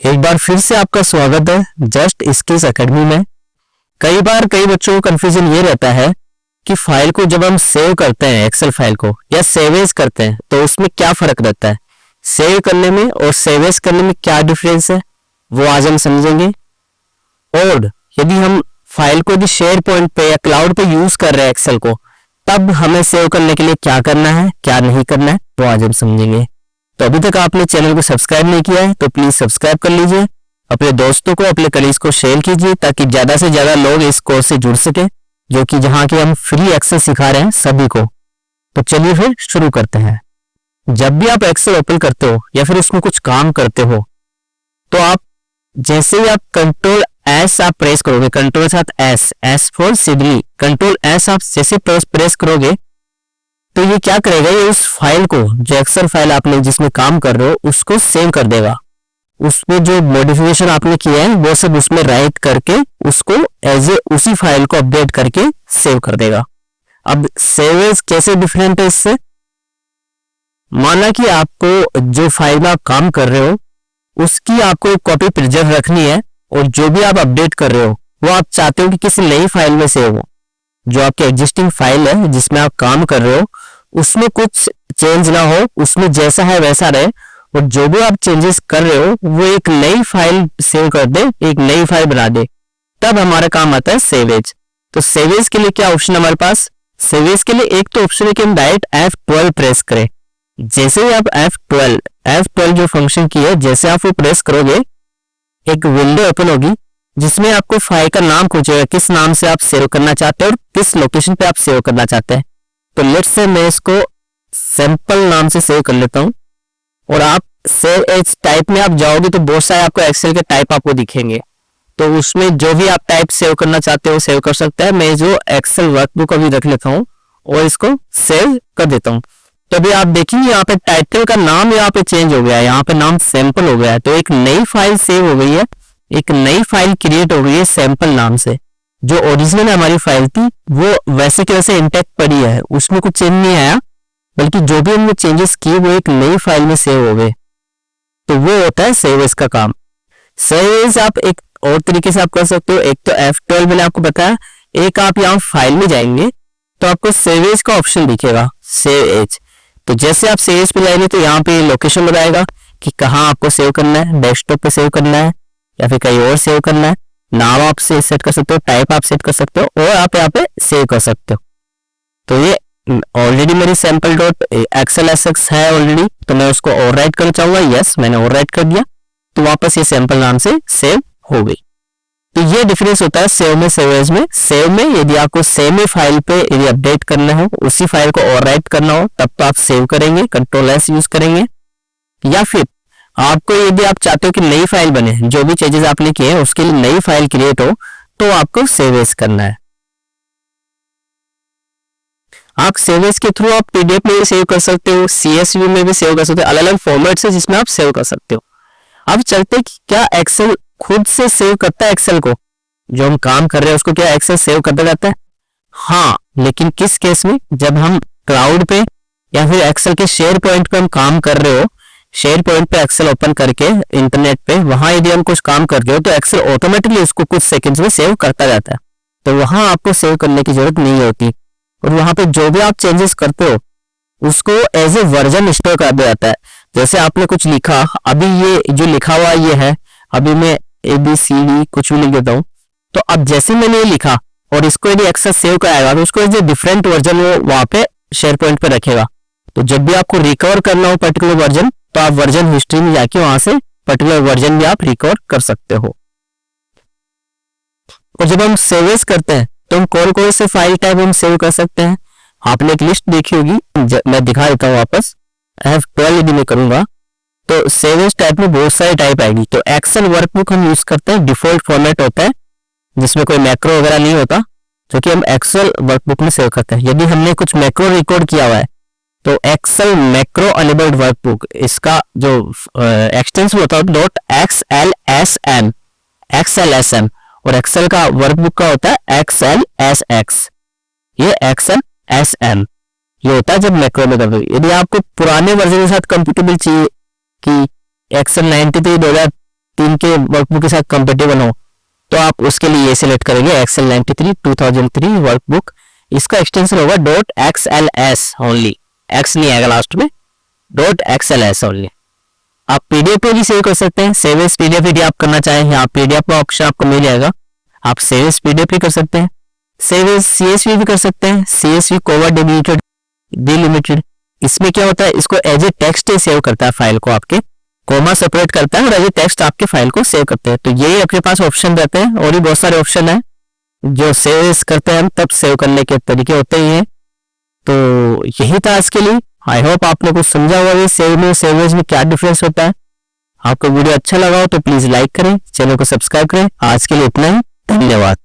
एक बार फिर से आपका स्वागत है जस्ट स्किल्स एकेडमी में। कई बार कई बच्चों को कंफ्यूजन ये रहता है कि फाइल को जब हम सेव करते हैं एक्सेल फाइल को या सेव एज करते हैं तो उसमें क्या फर्क रहता है, सेव करने में और सेव एज करने में क्या डिफरेंस है, वो आज हम समझेंगे। और यदि हम फाइल को यदि शेयर पॉइंट पे या क्लाउड पे यूज कर रहे हैं एक्सेल को, तब हमें सेव करने के लिए क्या करना है क्या नहीं करना है, वो आज हम समझेंगे। तो अभी तक आपने चैनल को सब्सक्राइब नहीं किया है तो प्लीज सब्सक्राइब कर लीजिए, अपने दोस्तों को अपने कलीग्स को शेयर कीजिए ताकि ज्यादा से ज्यादा लोग इस कोर्स से जुड़ सके, जो कि जहां के हम फ्री एक्सेल सिखा रहे हैं सभी को। तो चलिए फिर शुरू करते हैं। जब भी आप एक्सेल ओपन करते हो या फिर उसमें कुछ काम करते हो तो आप जैसे ही आप कंट्रोल एस आप प्रेस करोगे, कंट्रोल के साथ S for Sydney, control S आप जैसे प्रेस करोगे तो ये क्या करेगा, ये उस फाइल को जो एक्सेल फाइल आपने जिसमें काम कर रहे हो उसको सेव कर देगा। उसमें जो मॉडिफिकेशन आपने किया है वो सब उसमें राइट करके उसको एज ए उसी फाइल को अपडेट करके सेव कर देगा। अब सेव एज कैसे डिफरेंट है इससे, माना कि आपको जो फाइल में आप काम कर रहे हो उसकी आपको एक कॉपी प्रिजर्व रखनी है और जो भी आप अपडेट कर रहे हो वो आप चाहते हो कि किसी नई फाइल में सेव हो। जो आपकी एग्जिस्टिंग फाइल है जिसमें आप काम कर रहे हो उसमें कुछ चेंज ना हो, उसमें जैसा है वैसा रहे, और जो भी आप चेंजेस कर रहे हो वो एक नई फाइल सेव कर दे, एक नई फाइल बना दे, तब हमारा काम आता है सेवेज। तो सेवेज के लिए क्या ऑप्शन है हमारे पास, सेवेज के लिए एक तो ऑप्शन है कि हम डायरेक्ट F12 प्रेस करें। जैसे ही आप F12 जो फंक्शन की है जैसे आप वो प्रेस करोगे एक विंडो ओपन होगी जिसमें आपको फाइल का नाम पूछेगा, किस नाम से आप सेव करना चाहते हैं और किस लोकेशन पे आप सेव करना चाहते हैं। तो लेट्स से मैं इसको सैंपल नाम से सेव कर लेता हूं। और आप सेव एज टाइप में आप जाओगे तो बहुत सारे आपको एक्सेल के टाइप आपको दिखेंगे, तो उसमें जो भी आप टाइप सेव करना चाहते हो सेव कर सकते हैं। मैं जो एक्सेल वर्कबुक अभी रख लेता हूँ और इसको सेव कर देता हूँ। तो अभी आप देखेंगे यहाँ पे टाइटल का नाम यहाँ पे चेंज हो गया है, यहाँ पे नाम सैंपल हो गया है। तो एक नई फाइल सेव हो गई है, एक नई फाइल क्रिएट हो गई है सैंपल नाम से। जो ओरिजिनल हमारी फाइल थी वो वैसे के वैसे इंटैक्ट पड़ी है, उसमें कुछ चेंज नहीं आया, बल्कि जो भी हमने चेंजेस किए वो एक नई फाइल में सेव हो गए। तो वो होता है सेव एज का काम। सेव एज आप एक और तरीके से आप कर सकते हो, एक तो F12 मैंने आपको बताया, एक आप यहाँ फाइल में जाएंगे तो आपको सेव एज का ऑप्शन दिखेगा, सेव एज। तो जैसे आप सेव एज पे जाएंगे तो यहाँ पे लोकेशन बताएगा कि कहाँ आपको सेव करना है, डेस्कटॉप पे सेव करना है या फिर कहीं और सेव करना है। नाम आप सेट कर सकते हो, टाइप आप सेट कर सकते हो और आप यहाँ पे सेव कर सकते हो। तो ये ऑलरेडी मेरी सैंपल डॉट एक्सेल एसएक्स है ऑलरेडी, तो मैं उसको ओवरराइट करना चाहूंगा। यस, मैंने ओवरराइट कर दिया तो वापस ये सैंपल नाम से सेव हो गई। तो ये डिफरेंस होता है सेव में सेव एज में। सेव में यदि आपको सेम ही फाइल पे यदि अपडेट करना हो, उसी फाइल को ओवरराइट करना हो, तब तो आप सेव करेंगे, कंट्रोल एस यूज करेंगे। या फिर आपको यदि आप चाहते हो कि नई फाइल बने, जो भी चेंजेस आपने किए हैं उसके लिए नई फाइल क्रिएट हो, तो आपको सेव एज करना है। आप सेव एज के थ्रू आप पीडीएफ में भी सेव कर सकते हो, CSV में भी सेव कर सकते हो, अलग अलग फॉर्मेट से जिसमें आप सेव कर सकते हो। अब चलते कि क्या एक्सेल खुद से सेव करता है एक्सेल को, जो हम काम कर रहे हैं उसको क्या एक्सेल सेव करता रहता है? हाँ, लेकिन किस केस में, जब हम क्लाउड पे या फिर एक्सेल के शेयर पॉइंट पे हम काम कर रहे हो, शेयर पॉइंट पे एक्सेल ओपन करके इंटरनेट पे वहां यदि हम कुछ काम कर रहे हो तो एक्सेल ऑटोमेटिकली उसको कुछ सेकंड्स में सेव करता जाता है। तो वहां आपको सेव करने की जरूरत नहीं होती, और वहां पे जो भी आप चेंजेस करते हो उसको एज ए वर्जन स्टोर कर दिया जाता है। जैसे आपने कुछ लिखा, अभी ये जो लिखा हुआ ये है, अभी मैं ABCD कुछ भी लिख देता हूँ, तो अब जैसे मैंने ये लिखा और इसको यदि एक्सेल सेव कराएगा तो उसको एज ए डिफरेंट वर्जन वो वहां पे शेयर पॉइंट पे रखेगा। तो जब भी आपको रिकवर करना हो पर्टिकुलर वर्जन, तो आप वर्जन हिस्ट्री में जाके वहां से पर्टिकुलर वर्जन भी आप रिकवर कर सकते हो। और जब हम सेव एज करते हैं तो हम कौन कौन से फाइल टाइप हम सेव कर सकते हैं, आपने एक लिस्ट देखी होगी, मैं दिखा देता हूँ वापस। F12 यदि मैं करूंगा तो सेव एज टाइप में बहुत सारे टाइप आएगी। तो एक्सेल वर्कबुक हम यूज करते हैं, डिफॉल्ट फॉर्मेट होता है जिसमें कोई मैक्रो वगैरह नहीं होता, जो कि हम एक्सेल वर्कबुक में सेव करते हैं। यदि हमने कुछ मैक्रो रिकॉर्ड किया हुआ है तो एक्सेल मैक्रो एनेबल्ड वर्कबुक, इसका जो एक्सटेंशन होता है XLSM, और एक्सेल का वर्कबुक का होता है XLSX। ये XLSM ये होता है जब मैक्रो में करते हो। यदि आपको पुराने वर्जन के साथ कंपेटेबल चाहिए कि एक्सेल 93 3 के वर्कबुक के साथ कंपेटेबल हो तो आप उसके लिए ये सिलेक्ट करेंगे एक्सेल 93 2003 वर्कबुक। इसका एक्सटेंशन होगा .xls ओनली, एक्स नहीं आएगा लास्ट में, .xls ओनली। आप पीडीएफ पे भी सेव कर सकते हैं, सेव एज पीडीएफ यदि आप करना चाहें, यहाँ पीडीएफ का ऑप्शन आपको मिल जाएगा, आप सेव एज पीडीएफ भी कर सकते हैं, सेव एज सीएसवी भी कर सकते हैं, सीएसवी कोवर डिलिमिटेड। इसमें क्या होता है, इसको एज ए टेक्स्ट सेव करता है फाइल को, आपके कोमा सेपरेट करता है और एज ए टेक्स्ट आपके फाइल को सेव करते हैं। तो ये आपके पास ऑप्शन रहते हैं, और भी बहुत सारे ऑप्शन है जो सेव करते हैं हम, तब सेव करने के तरीके होते ही हैं। तो यही था आज के लिए। आई होप आपने कुछ समझा होगा ये सेव में सेवेज में क्या डिफरेंस होता है। आपको वीडियो अच्छा लगा हो तो प्लीज लाइक करें, चैनल को सब्सक्राइब करें। आज के लिए इतना ही, धन्यवाद।